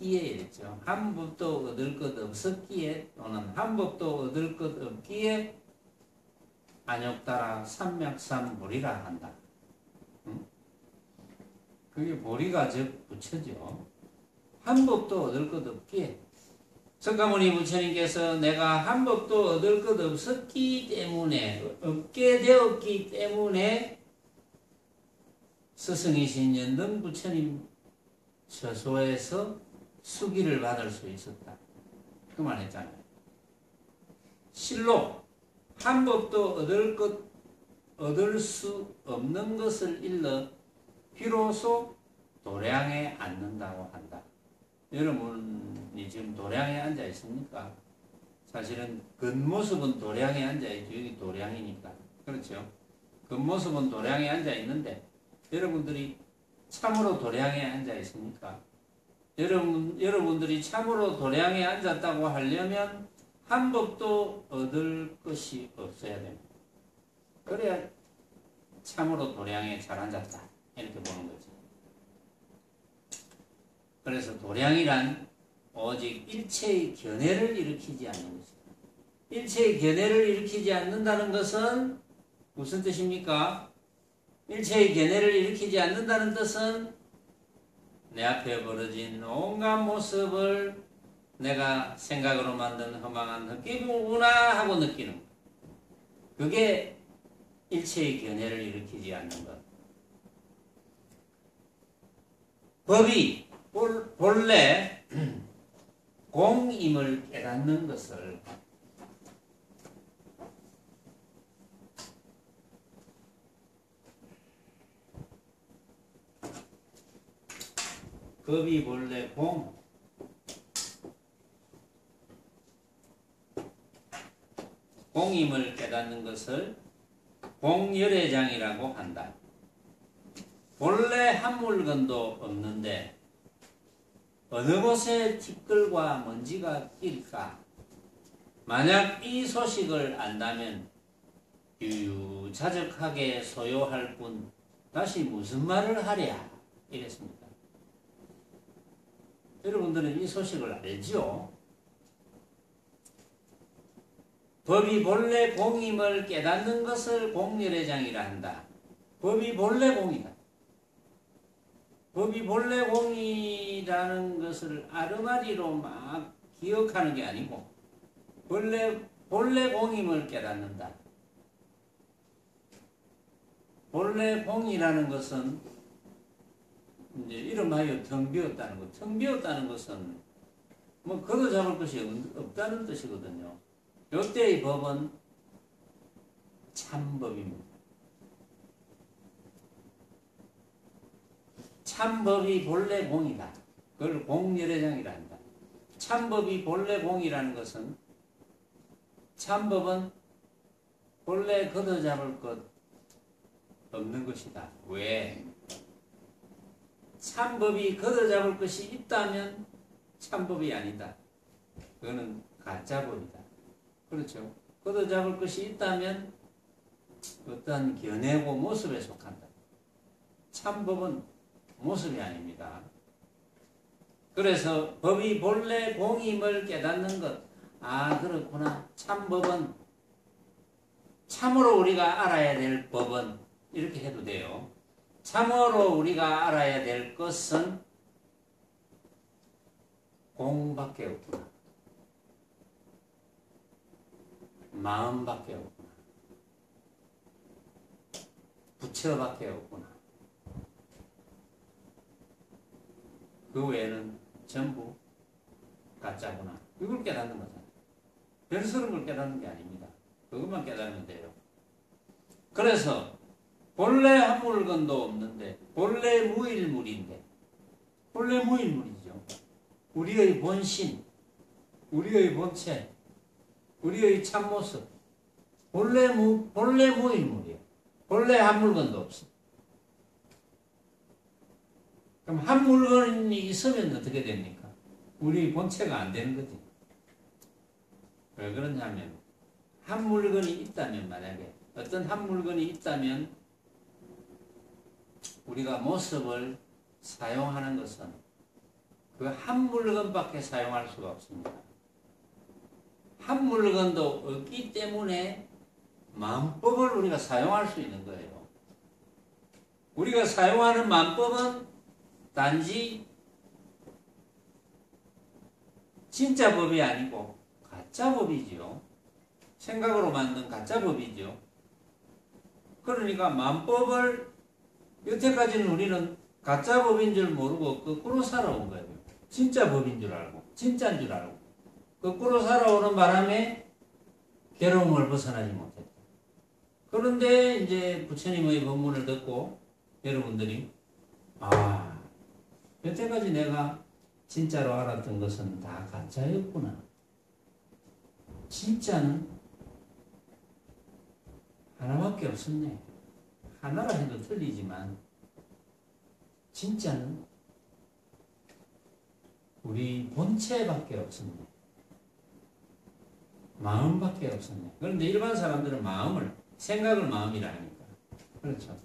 이랬죠. 한 법도 얻을 것 없었기에 또는 한 법도 얻을 것 없기에 안욕따라 삼맥삼보리라 한다. 그게 보리가 즉 부처죠. 한 법도 얻을 것 없기에 석가모니 부처님께서 내가 한 법도 얻을 것 없었기 때문에 없게 되었기 때문에 스승이신 연등 부처님 처소에서 수기를 받을 수 있었다. 그 말했잖아요. 실로 한 법도 얻을 수 없는 것을 일러 비로소 도량에 앉는다고 한다. 여러분이 지금 도량에 앉아 있습니까? 사실은 겉모습은 도량에 앉아 있죠. 여기 도량이니까. 그렇죠? 겉모습은 도량에 앉아 있는데 여러분들이 참으로 도량에 앉아 있습니까? 여러분들이 참으로 도량에 앉았다고 하려면 한 법도 얻을 것이 없어야 됩니다. 그래야 참으로 도량에 잘 앉았다. 이렇게 보는 거죠. 그래서 도량이란 오직 일체의 견해를 일으키지 않는 것입니다. 일체의 견해를 일으키지 않는다는 것은 무슨 뜻입니까? 일체의 견해를 일으키지 않는다는 뜻은 내 앞에 벌어진 온갖 모습을 내가 생각으로 만든 허망한 헛기구나 하고 느끼는 것. 그게 일체의 견해를 일으키지 않는 것. 법이 본래 공임을 깨닫는 것을 법이 본래 공임을 깨닫는 것을 공열애장이라고 한다. 본래 한 물건도 없는데 어느 곳에 티끌과 먼지가 낄까? 만약 이 소식을 안다면 유유자적하게 소요할 뿐 다시 무슨 말을 하랴 이랬습니다. 여러분들은 이 소식을 알죠? 법이 본래 공임을 깨닫는 것을 공렬회장이라 한다. 법이 본래 공이다. 법이 본래 공이라는 것을 아르마리로 막 기억하는 게 아니고 본래 공임을 깨닫는다. 본래 공이라는 것은 이제 이름하여 텅 비었다는 것. 텅 비었다는 것은 뭐 걷어 잡을 것이 없다는 뜻이거든요. 이때의 법은 참법입니다. 참법이 본래 공이다. 그걸 공렬회장이라 한다. 참법이 본래 공이라는 것은 참법은 본래 걷어 잡을 것 없는 것이다. 왜? 참법이 걷어 잡을 것이 있다면 참법이 아니다. 그거는 가짜법이다. 그렇죠? 걷어 잡을 것이 있다면 어떤 견해고 모습에 속한다. 참법은 모습이 아닙니다. 그래서 법이 본래 공임을 깨닫는 것. 아, 그렇구나. 참법은 참으로 우리가 알아야 될 법은 이렇게 해도 돼요. 참으로 우리가 알아야 될 것은 공밖에 없구나. 마음밖에 없구나. 부처밖에 없구나. 그 외에는 전부 가짜구나. 이걸 깨닫는 거잖아요. 별스러운 걸 깨닫는 게 아닙니다. 그것만 깨닫으면 돼요. 그래서 본래 한 물건도 없는데 본래 무일물인데 본래 무일물이죠. 우리의 본심, 우리의 본체, 우리의 참모습 본래 무일물이에요. 본래 한 물건도 없어. 그럼 한 물건이 있으면 어떻게 됩니까? 우리 본체가 안 되는 거지. 왜 그러냐면 한 물건이 있다면 만약에 어떤 한 물건이 있다면 우리가 모습을 사용하는 것은 그 한 물건밖에 사용할 수가 없습니다. 한 물건도 없기 때문에 만법을 우리가 사용할 수 있는 거예요. 우리가 사용하는 만법은 단지 진짜 법이 아니고 가짜 법이지요. 생각으로 만든 가짜 법이죠. 그러니까 만법을 여태까지는 우리는 가짜 법인 줄 모르고 거꾸로 살아온 거예요. 진짜 법인 줄 알고 진짜인 줄 알고 거꾸로 살아오는 바람에 괴로움을 벗어나지 못했다. 그런데 이제 부처님의 법문을 듣고 여러분들이 여태까지 내가 진짜로 알았던 것은 다 가짜였구나. 진짜는 하나밖에 없었네. 하나라 해도 틀리지만 진짜는 우리 본체밖에 없었네. 마음밖에 없었네. 그런데 일반 사람들은 생각을 마음이라 하니까. 그렇죠.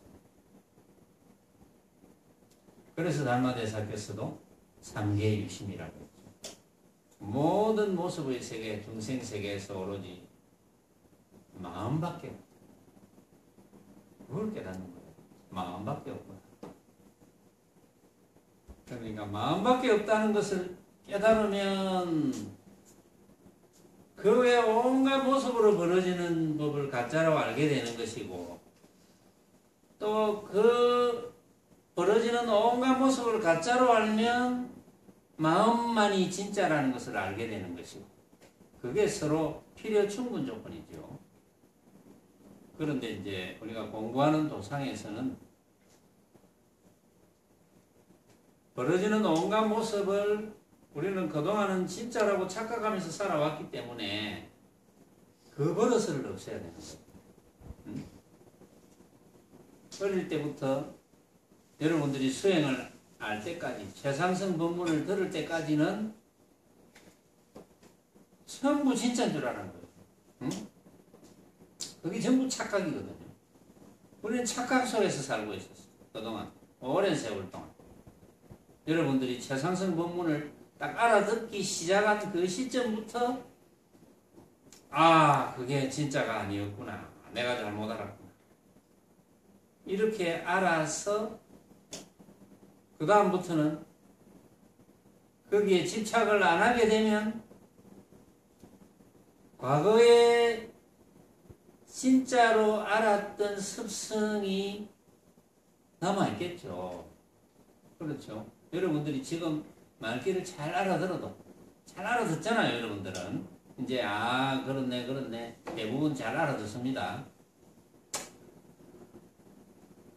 그래서 달마대사께서도 삼계유심이라고 했죠. 모든 모습의 세계, 중생 세계에서 오로지 마음밖에 없다. 그걸 깨닫는 거예요. 마음밖에 없구나. 그러니까 마음밖에 없다는 것을 깨달으면 그 외 온갖 모습으로 벌어지는 법을 가짜라고 알게 되는 것이고 또 그 벌어지는 온갖 모습을 가짜로 알면 마음만이 진짜라는 것을 알게 되는 것이고 그게 서로 필요 충분 조건이죠. 그런데 이제 우리가 공부하는 도상에서는 벌어지는 온갖 모습을 우리는 그동안은 진짜라고 착각하면서 살아왔기 때문에 그 버릇을 없애야 되는 거예요. 어릴 때부터 여러분들이 수행을 알 때까지 최상승 법문을 들을 때까지는 전부 진짜인 줄 알았는 거예요. 알아들었어. 그게 전부 착각이거든요. 우리는 착각 속에서 살고 있었어. 그동안 오랜 세월 동안. 여러분들이 최상승 법문을 딱 알아듣기 시작한 그 시점부터 아, 그게 진짜가 아니었구나. 내가 잘못 알았구나. 이렇게 알아서 그 다음부터는 거기에 집착을 안 하게 되면 과거에 진짜로 알았던 습성이 남아있겠죠. 그렇죠. 여러분들이 지금 말귀를 잘 알아들어도 잘 알아듣잖아요. 여러분들은 이제 아 그렇네 대부분 잘 알아듣습니다.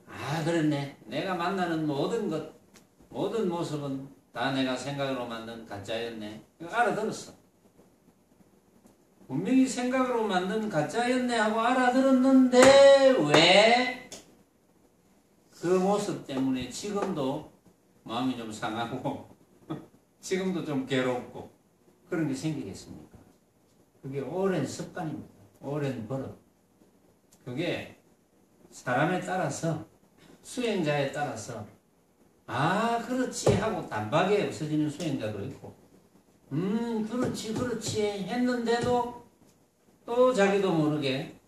아 그렇네. 내가 만나는 모든 것 모든 모습은 다 내가 생각으로 만든 가짜였네. 이거 알아들었어. 분명히 생각으로 만든 가짜였네 하고 알아들었는데 왜 그 모습 때문에 지금도 마음이 좀 상하고 지금도 좀 괴롭고 그런 게 생기겠습니까? 그게 오랜 습관입니다. 오랜 버릇. 그게 사람에 따라서 수행자에 따라서 아 그렇지 하고 단박에 없어지는 수행자도 있고 그렇지 했는데도 또 자기도 모르게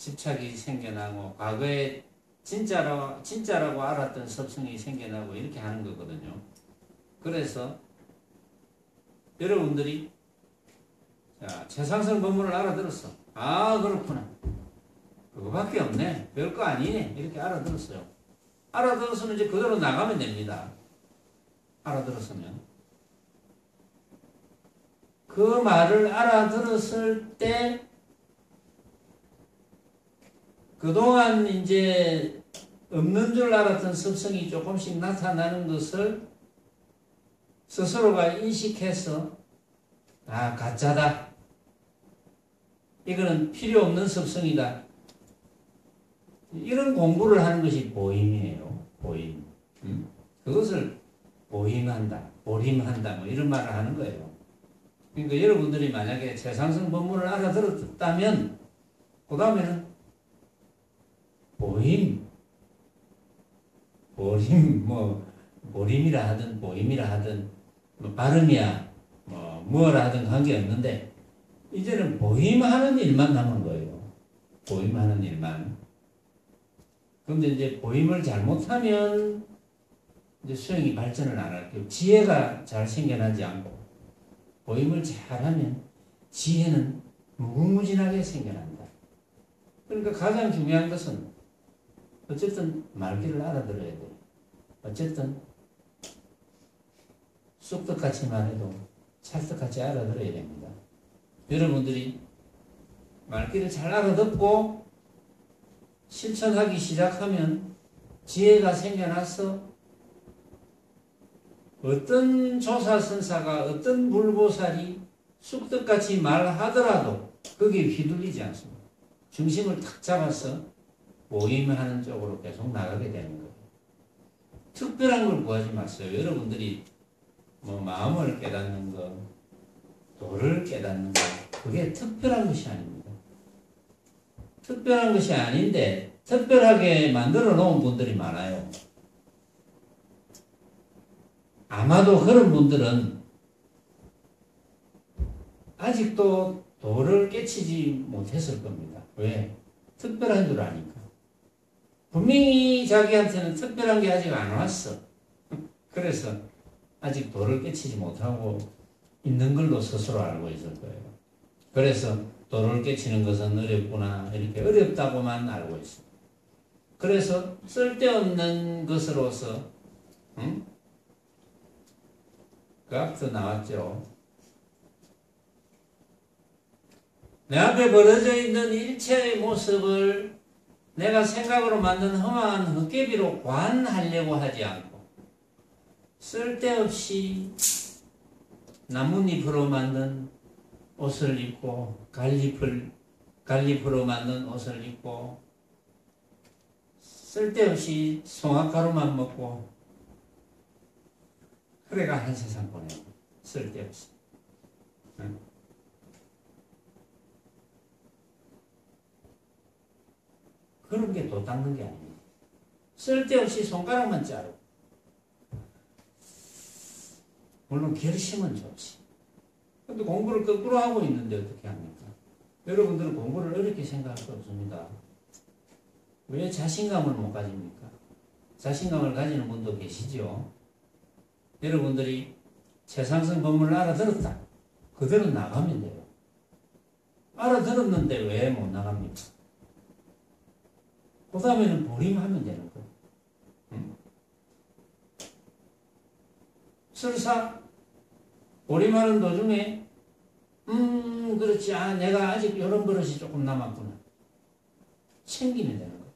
집착이 생겨나고 과거에 진짜라고 알았던 습성이 생겨나고 이렇게 하는 거거든요. 그래서 여러분들이 자, 최상승 법문을 알아들었어. 아 그렇구나. 그거밖에 없네. 별거 아니네. 이렇게 알아들었어요. 알아들었으면 이제 그대로 나가면 됩니다. 알아들었으면. 그 말을 알아들었을 때 그동안 이제 없는 줄 알았던 습성이 조금씩 나타나는 것을 스스로가 인식해서 아 가짜다. 이거는 필요 없는 습성이다. 이런 공부를 하는 것이 보임이에요. 보임. 그것을 보임한다. 보림한다. 뭐 이런 말을 하는 거예요. 그러니까 여러분들이 만약에 최상승 법문을 알아들었다면 그 다음에는 보림, 보림이라 하든 보임이라 하든 뭐 발음이야 뭐라 하든 관계없는데 이제는 보임하는 일만 남은 거예요. 보임하는 일만. 그런데 이제 보임을 잘못하면 이제 수행이 발전을 안 할게요. 지혜가 잘 생겨나지 않고 보임을 잘하면 지혜는 무궁무진하게 생겨난다. 그러니까 가장 중요한 것은 어쨌든 말귀를 알아들어야 돼요. 어쨌든 쑥떡같이만 해도 찰떡같이 알아들어야 됩니다. 여러분들이 말귀를 잘 알아듣고 실천하기 시작하면 지혜가 생겨나서 어떤 조사선사가 어떤 불보살이 쑥떡같이 말하더라도 거기에 휘둘리지 않습니다. 중심을 탁 잡아서 모임하는 쪽으로 계속 나가게 되는 거예요. 특별한 걸 구하지 마세요. 여러분들이 뭐 마음을 깨닫는 것, 도를 깨닫는 것, 그게 특별한 것이 아닙니다. 특별한 것이 아닌데 특별하게 만들어 놓은 분들이 많아요. 아마도 그런 분들은 아직도 도를 깨치지 못했을 겁니다. 왜? 특별한 줄 아니까. 분명히 자기한테는 특별한 게 아직 안 왔어. 그래서 아직 도를 깨치지 못하고 있는 걸로 스스로 알고 있을 거예요. 그래서 도를 깨치는 것은 어렵구나 이렇게 어렵다고만 알고 있어요. 그래서 쓸데없는 것으로서 그 앞서 나왔죠. 내 앞에 벌어져 있는 일체의 모습을 내가 생각으로 만든 험한 헛개비로 관하려고 하지 않고 쓸데없이 나뭇잎으로 만든 옷을 입고 갈잎으로 만든 옷을 입고 쓸데없이 송악가루만 먹고 그래가 한 세상 보내고 쓸데없이. 응? 그런 게 도 닦는 게 아닙니다. 쓸데없이 손가락만 자르고. 물론 결심은 좋지. 근데 공부를 거꾸로 하고 있는데 어떻게 합니까? 여러분들은 공부를 어렵게 생각할 수 없습니다. 왜 자신감을 못 가집니까? 자신감을 가지는 분도 계시죠. 여러분들이 최상승 법문을 알아들었다. 그대로 나가면 돼요. 알아들었는데 왜 못 나갑니까? 그 다음에는 보림하면 되는 거예요. 설사 보림하는 도중에 그렇지. 내가 아직 이런 버릇이 조금 남았구나. 챙기면 되는 거예요.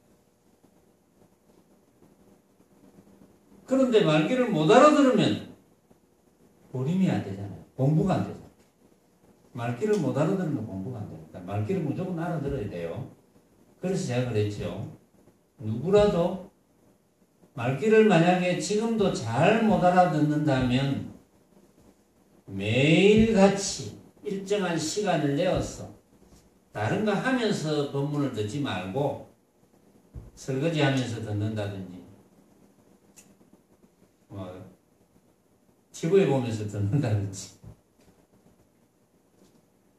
그런데 말귀를 못 알아들으면 보림이 안 되잖아요. 공부가 안 되잖아요. 말귀를 못 알아들으면 공부가 안 됩니다. 말귀를 무조건 알아들어야 돼요. 그래서 제가 그랬죠. 누구라도 말귀를 만약에 지금도 잘 못 알아듣는다면 매일같이 일정한 시간을 내어서 다른 거 하면서 법문을 듣지 말고 설거지 하면서 듣는다든지 TV 보면서 듣는다든지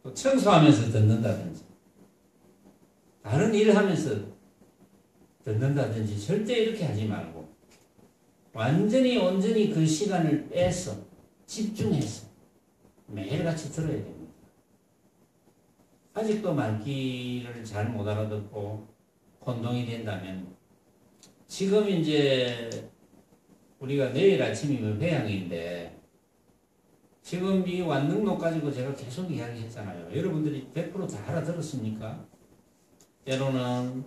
또 청소하면서 듣는다든지 다른 일을 하면서 듣는다든지 절대 이렇게 하지 말고 완전히 온전히 그 시간을 빼서 집중해서 매일같이 들어야 됩니다. 아직도 말귀를 잘 못 알아듣고 혼동이 된다면 지금 이제 우리가 내일 아침이면 회양인데 지금 이 완능록 가지고 제가 계속 이야기했잖아요. 여러분들이 100% 다 알아들었습니까? 때로는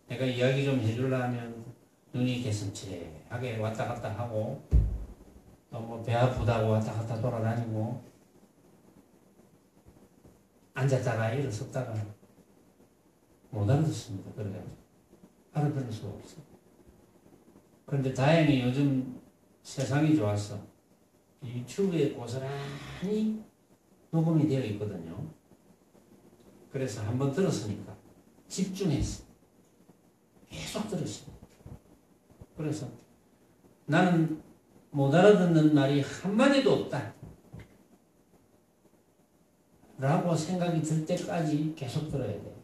내가 이야기 좀 해주려면 눈이 개슴츠레하게 왔다 갔다 하고 또 뭐 배 아프다고 왔다 갔다 돌아다니고 앉았다가 일어섰다가 못 알아듣습니다. 그래가지고 알아들을 수가 없어요. 그런데 다행히 요즘 세상이 좋아서 유튜브에 고스란히 녹음이 되어 있거든요. 그래서 한번 들었으니까 집중해서 계속 들으시고 그래서 나는 못 알아듣는 말이 한마디도 없다 라고 생각이 들 때까지 계속 들어야 돼요.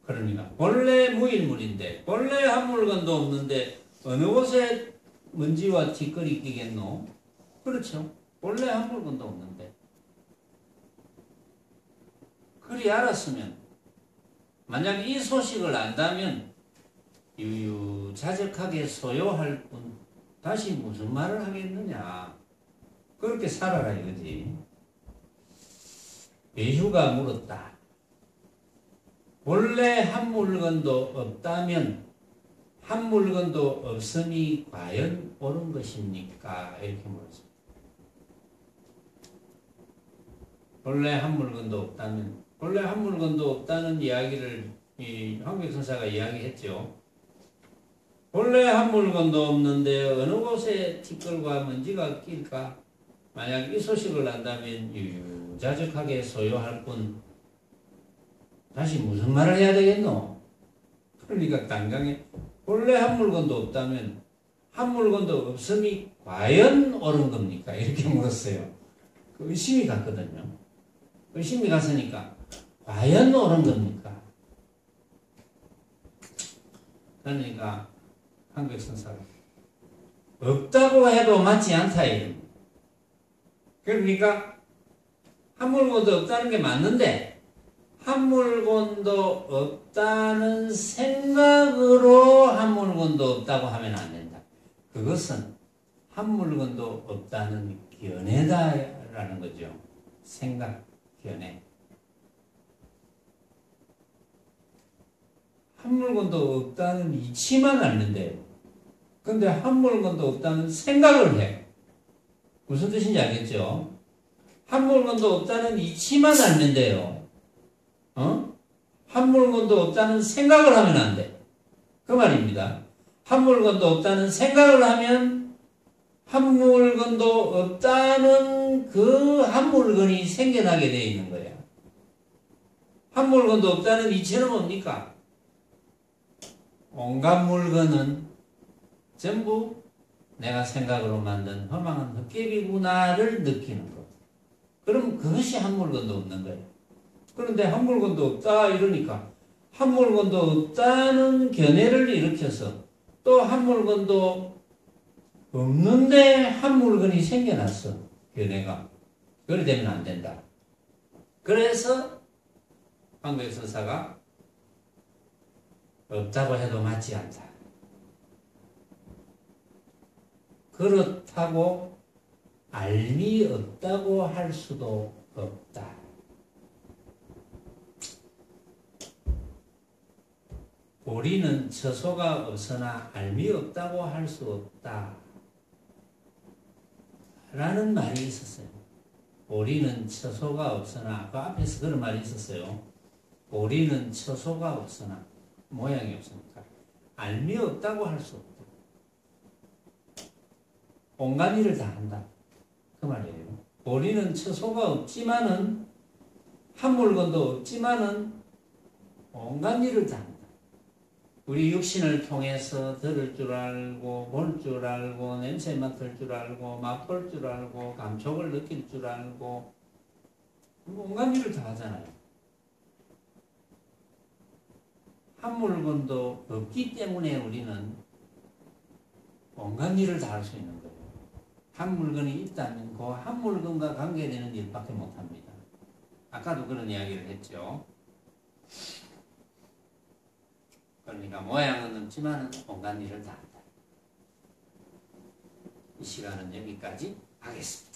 그러니까 본래 무일물인데 본래 한 물건도 없는데 어느 곳에 먼지와 티끌이 끼겠노? 그렇죠. 본래 한 물건도 없는데 그리 알았으면 만약 이 소식을 안다면 유유자적하게 소요할 뿐 다시 무슨 말을 하겠느냐. 그렇게 살아라 이거지. 배휴가 물었다. 본래 한 물건도 없다면 한 물건도 없음이 과연 옳은 것입니까? 이렇게 물었습니다. 본래 한 물건도 없다면 본래 한 물건도 없다는 이야기를 이 황백선사가 이야기했죠. 본래 한 물건도 없는데 어느 곳에 티끌과 먼지가 낄까? 만약 이 소식을 안다면 유유자적하게 소요할 뿐 다시 무슨 말을 해야 되겠노? 그러니까 당장에 본래 한 물건도 없다면 한 물건도 없음이 과연 옳은 겁니까? 이렇게 물었어요. 그 의심이 갔거든요. 의심이 갔으니까 과연 옳은 겁니까? 그러니까 황백선사가 없다고 해도 맞지 않다 이겁니다. 그러니까 한 물건도 없다는 게 맞는데 한 물건도 없다는 생각으로 한 물건도 없다고 하면 안 된다. 그것은 한 물건도 없다는 견해다라는 거죠. 생각, 견해. 한 물건도 없다는 이치만 알는데요. 근데 한 물건도 없다는 생각을 해. 무슨 뜻인지 알겠죠? 한 물건도 없다는 이치만 알는데요. 한 물건도 없다는 생각을 하면 안 돼. 그 말입니다. 한 물건도 없다는 생각을 하면 한 물건도 없다는 그 한 물건이 생겨나게 되어 있는 거야. 한 물건도 없다는 이치는 뭡니까? 온갖 물건은 전부 내가 생각으로 만든 허망한 헛개비구나를 느끼는 것. 그럼 그것이 한 물건도 없는 거예요. 그런데 한 물건도 없다 이러니까 한 물건도 없다는 견해를 일으켜서 또 한 물건도 없는데 한 물건이 생겨났어. 견해가. 그래 되면 안 된다. 그래서 한국의 서사가 없다고 해도 맞지 않다. 그렇다고 알미 없다고 할 수도 없다. 보리는 처소가 없으나 알미 없다고 할 수 없다. 라는 말이 있었어요. 보리는 처소가 없으나, 그 앞에서 그런 말이 있었어요. 보리는 처소가 없으나, 모양이 없으니까, 알미 없다고 할 수 없다. 온갖 일을 다 한다. 그 말이에요. 보리는 처소가 없지만은, 한 물건도 없지만은, 온갖 일을 다 한다. 우리 육신을 통해서 들을 줄 알고, 볼 줄 알고, 냄새 맡을 줄 알고, 맛볼 줄 알고, 감촉을 느낄 줄 알고, 온갖 일을 다 하잖아요. 한 물건도 없기 때문에 우리는 온갖 일을 다 할 수 있는 거예요. 한 물건이 있다면 그 한 물건과 관계되는 일밖에 못합니다. 아까도 그런 이야기를 했죠. 그러니까 모양은 없지만 온갖 일을 다 한다. 이 시간은 여기까지 하겠습니다.